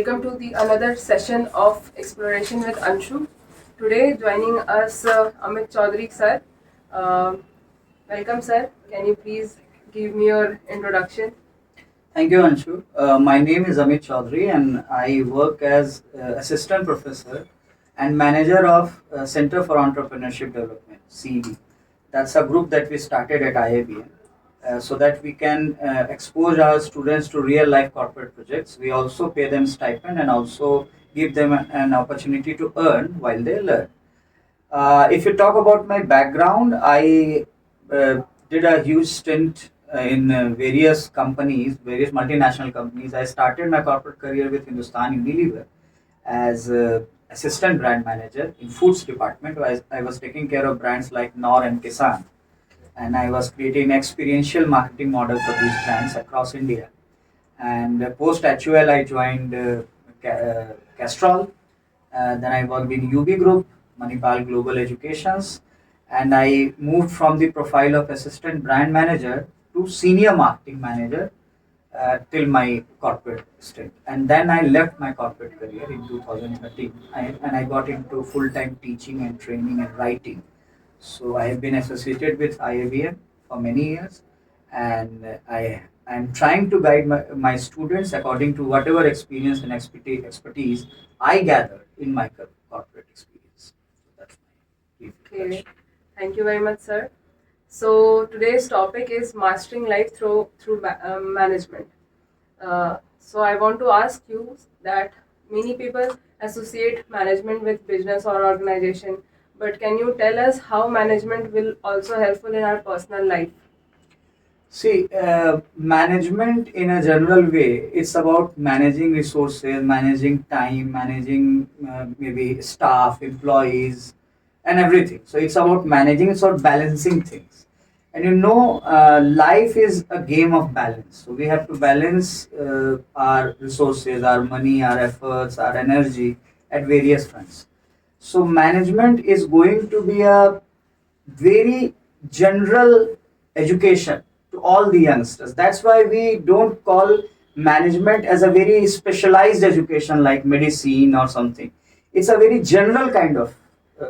welcome to the another session of Exploration with Anshu. Today joining us Amit Choudhary sir. Uh, Welcome sir. Can you please give me your introduction? Thank you, Anshu. My name is Amit Choudhary, and I work as assistant professor and manager of Center for Entrepreneurship Development (CED). That's a group that we started at IIBM, so that we can expose our students to real life corporate projects. We also pay them stipend and also give them an opportunity to earn while they learn. If you talk about my background, I did a huge stint in various companies, various multinational companies. I started my corporate career with Hindustan Unilever as assistant brand manager in foods department. I was taking care of brands like Nor and Kisan, and I was creating experiential marketing model for these brands across India. And post HUL, I joined Castrol. Then I worked in UB Group, Manipal Global Educations, and I moved from the profile of assistant brand manager to senior marketing manager till my corporate stint. And then I left my corporate career in 2013 and I got into full time teaching and training and writing. So I have been associated with IIBM for many years, and I am trying to guide my students according to whatever experience and expertise I gathered in my corporate experience. So that's my brief Okay. Thank you very much, sir. So today's topic is mastering life through management. So I want to ask you that many people associate management with business or organization, but can you tell us how management will also helpful in our personal life? See, management in a general way, it's about managing resources, managing time, managing maybe staff, employees, and everything. So it's about managing, it's about balancing things. And life is a game of balance. So we have to balance our resources, our money, our efforts, our energy at various fronts. So management is going to be a very general education to all the youngsters. That's why we don't call management as a very specialized education like medicine or something. It's a very general kind of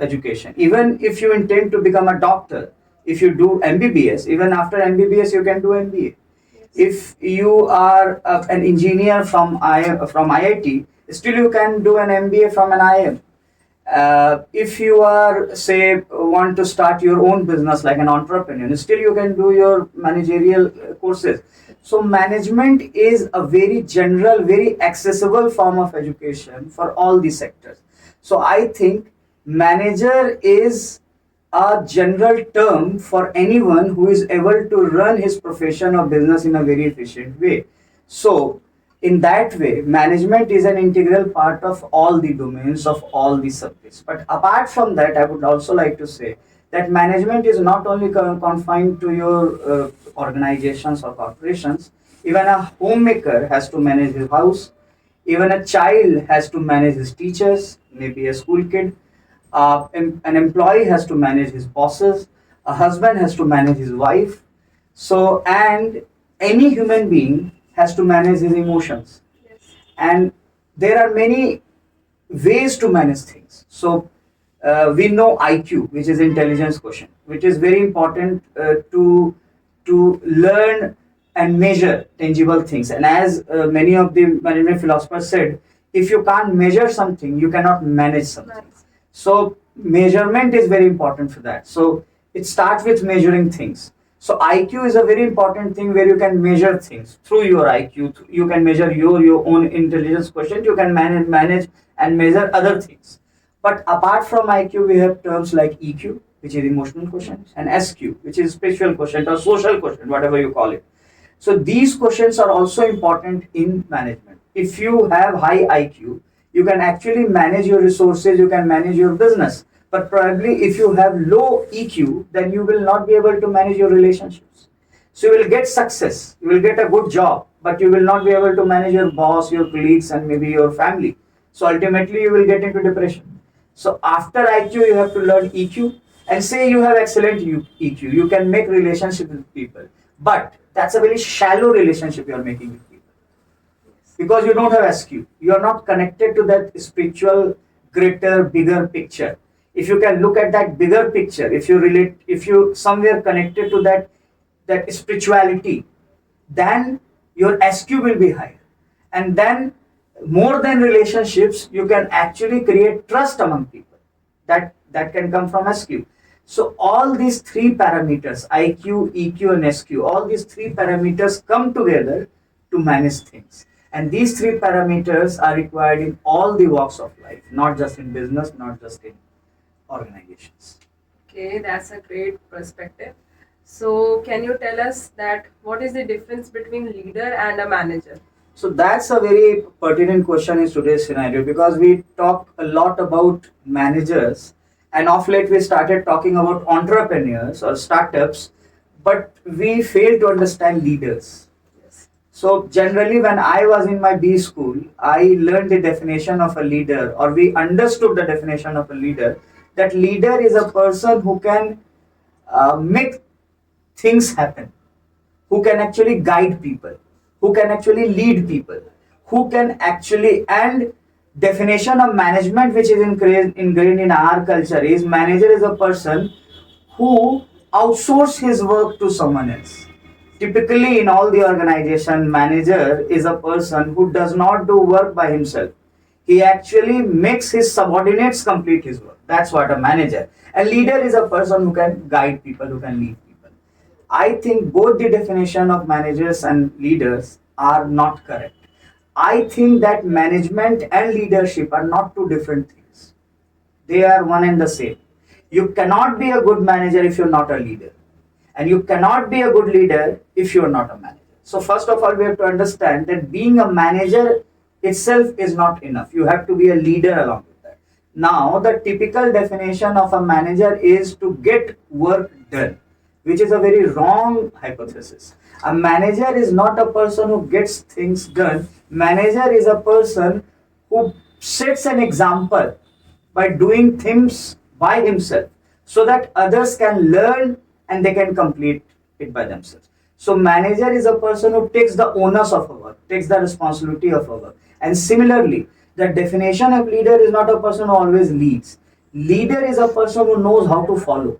education. Even if you intend to become a doctor, if you do MBBS, even after MBBS you can do MBA. If you are an engineer from IIT, still you can do an MBA from an IIM. If you are say want to start your own business like an entrepreneur, still you can do your managerial courses. So management is a very general, very accessible form of education for all the sectors. So I think manager is a general term for anyone who is able to run his profession or business in a very efficient way. So in that way, management is an integral part of all the domains of all the subjects. But apart from that, I would also like to say that management is not only confined to your organizations or corporations. Even a homemaker has to manage his house. Even a child has to manage his teachers, maybe a school kid. An employee has to manage his bosses. A husband has to manage his wife. So, and any human being has to manage his emotions. And there are many ways to manage things. So we know IQ, which is intelligence quotient, which is very important to learn and measure tangible things. And as many of the management philosophers said, if you can't measure something, you cannot manage something. So measurement is very important for that. So it starts with measuring things. So IQ is a very important thing where you can measure things through your IQ. You can measure your own intelligence quotient. You can manage and measure other things. But apart from IQ, we have terms like EQ, which is emotional quotient, and SQ, which is spiritual quotient or social quotient, whatever you call it. So these quotients are also important in management. If you have high IQ, you can actually manage your resources, you can manage your business. But probably if you have low EQ, then you will not be able to manage your relationships. So you will get success, you will get a good job, but you will not be able to manage your boss, your colleagues, and maybe your family. So ultimately you will get into depression. So after IQ, you have to learn EQ. And say you have excellent EQ, you can make relationship with people. But that's a very shallow relationship you are making with people. because you don't have SQ. You are not connected to that spiritual, greater, bigger picture. If you can look at that bigger picture, if you somewhere connected to that spirituality, then your SQ will be higher. And then more than relationships, you can actually create trust among people. That can come from SQ. So all these three parameters, IQ, EQ, and SQ, all these three parameters come together to manage things. And these three parameters are required in all the walks of life, not just in business, not just in organizations. Okay, that's a great perspective. So, can you tell us that what is the difference between leader and a manager? So that's a very pertinent question in today's scenario, because we talk a lot about managers, and of late we started talking about entrepreneurs or startups, but we fail to understand leaders. Yes. So generally, when I was in my B school, I learned the definition of a leader, or we understood the definition of a leader. That leader is a person who can make things happen, who can actually guide people, who can actually lead people, who can actually, and definition of management which is ingrained in our culture is manager is a person who outsource his work to someone else. Typically in all the organization, manager is a person who does not do work by himself. He actually makes his subordinates complete his work. That's what a manager. A leader is a person who can guide people, who can lead people. I think both the definition of managers and leaders are not correct. I think that management and leadership are not two different things. They are one and the same. You cannot be a good manager if you're not a leader. And you cannot be a good leader if you're not a manager. So first of all, we have to understand that being a manager itself is not enough. You have to be a leader along with that. Now, the typical definition of a manager is to get work done, which is a very wrong hypothesis. A manager is not a person who gets things done. Manager is a person who sets an example by doing things by himself, so that others can learn and they can complete it by themselves. So manager is a person who takes the onus of a work, takes the responsibility of a work. And similarly, the definition of leader is not a person who always leads. Leader is a person who knows how to follow.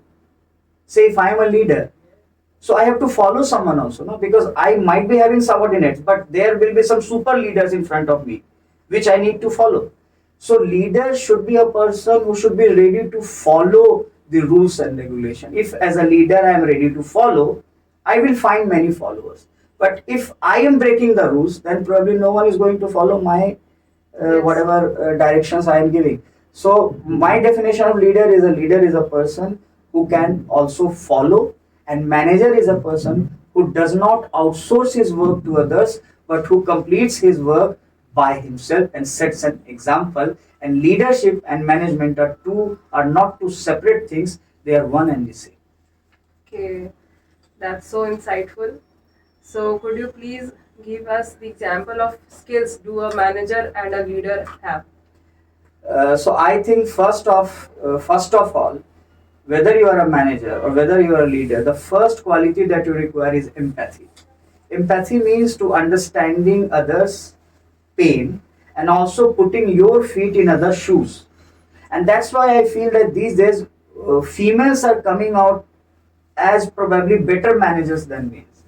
Say if I am a leader, so I have to follow someone also, no? Because I might be having subordinates, but there will be some super leaders in front of me, which I need to follow. So leader should be a person who should be ready to follow the rules and regulation. If as a leader I am ready to follow, I will find many followers. But if I am breaking the rules, then probably no one is going to follow my Yes. whatever directions I am giving. So my definition of leader is a person who can also follow, and manager is a person who does not outsource his work to others, but who completes his work by himself and sets an example. And leadership and management are not two separate things, they are one and the same. Okay, that's so insightful. So, could you please give us the example of skills do a manager and a leader have? So I think first of all, whether you are a manager or whether you are a leader, the first quality that you require is empathy. Empathy means to understanding others' pain and also putting your feet in others' shoes. And that's why I feel that these days females are coming out as probably better managers than males,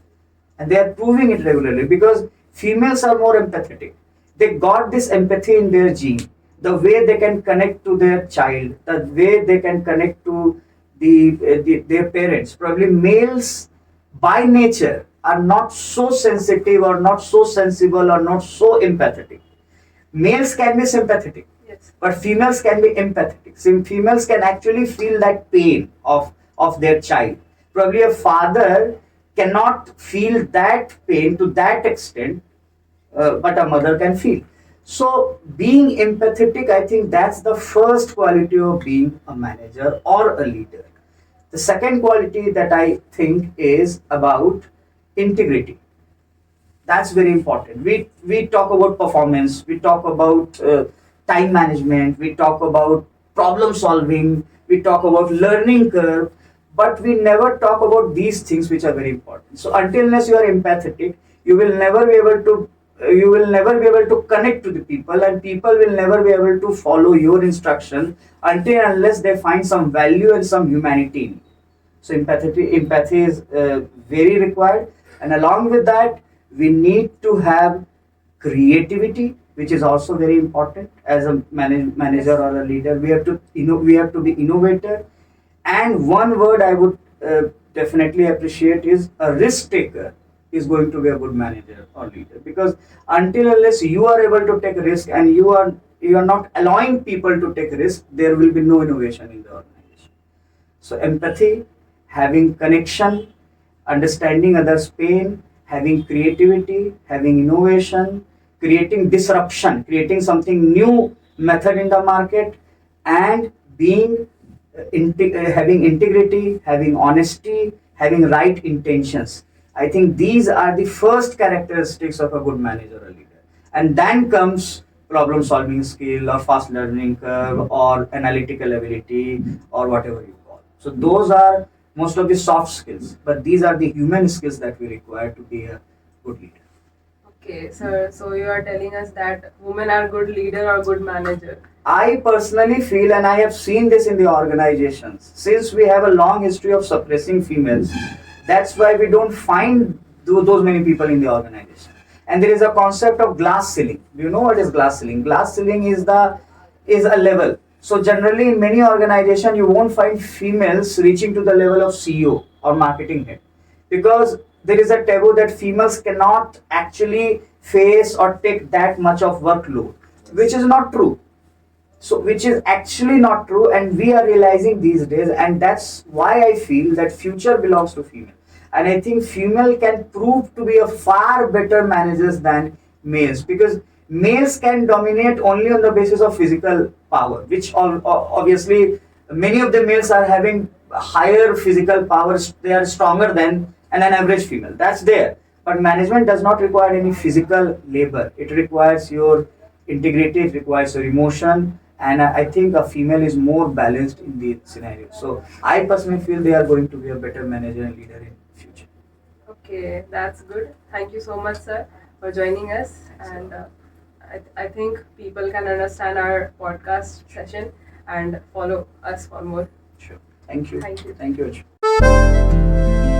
and they are proving it regularly, because females are more empathetic. They got this empathy in their gene, the way they can connect to their child, the way they can connect to their parents. Probably males by nature are not so sensitive or not so sensible or not so empathetic. Males can be sympathetic, Yes. but females can be empathetic. So females can actually feel that pain of their child. Probably a father cannot feel that pain to that extent, but a mother can feel. So being empathetic, I think that's the first quality of being a manager or a leader. The second quality that I think is about integrity. That's very important. We talk about performance, we talk about time management, we talk about problem solving, we talk about learning curve, but we never talk about these things which are very important. So until unless you are empathetic, you will never be able to you will never be able to connect to the people, and people will never be able to follow your instruction until unless they find some value and some humanity in you. So empathy is very required, and along with that, we need to have creativity, which is also very important as a manager or a leader. We have to we have to be innovator, and one word I would definitely appreciate is a risk taker is going to be a good manager or leader, because until unless you are able to take a risk and you are not allowing people to take a risk, there will be no innovation in the organization. So empathy, having connection, understanding others' pain, having creativity, having innovation, creating disruption, creating something new method in the market, and being having integrity, having honesty, having right intentions. I think these are the first characteristics of a good manager or leader. And then comes problem solving skill or fast learning curve or analytical ability or whatever you call. So those are most of the soft skills, but these are the human skills that we require to be a good leader. Okay, sir. So you are telling us that women are good leader or good manager. I personally feel, and I have seen this in the organizations, since we have a long history of suppressing females, that's why we don't find those many people in the organization. And there is a concept of glass ceiling. Do you know what is glass ceiling? Glass ceiling is a level. So generally, in many organizations, you won't find females reaching to the level of CEO or marketing head, because there is a taboo that females cannot actually face or take that much of workload, which is not true. So which is actually not true, and we are realizing these days, and that's why I feel that future belongs to female, and I think female can prove to be a far better managers than males, because males can dominate only on the basis of physical power, which obviously many of the males are having higher physical powers, they are stronger than an average female, that's there. But management does not require any physical labor, it requires your integrity, it requires your emotion, and I think a female is more balanced in the scenario. So I personally feel they are going to be a better manager and leader in future. Okay, that's good. Thank you so much, sir, for joining us. And I think people can understand our podcast session and follow us for more. Sure. Thank you. Thank you. Thank you, Anshu.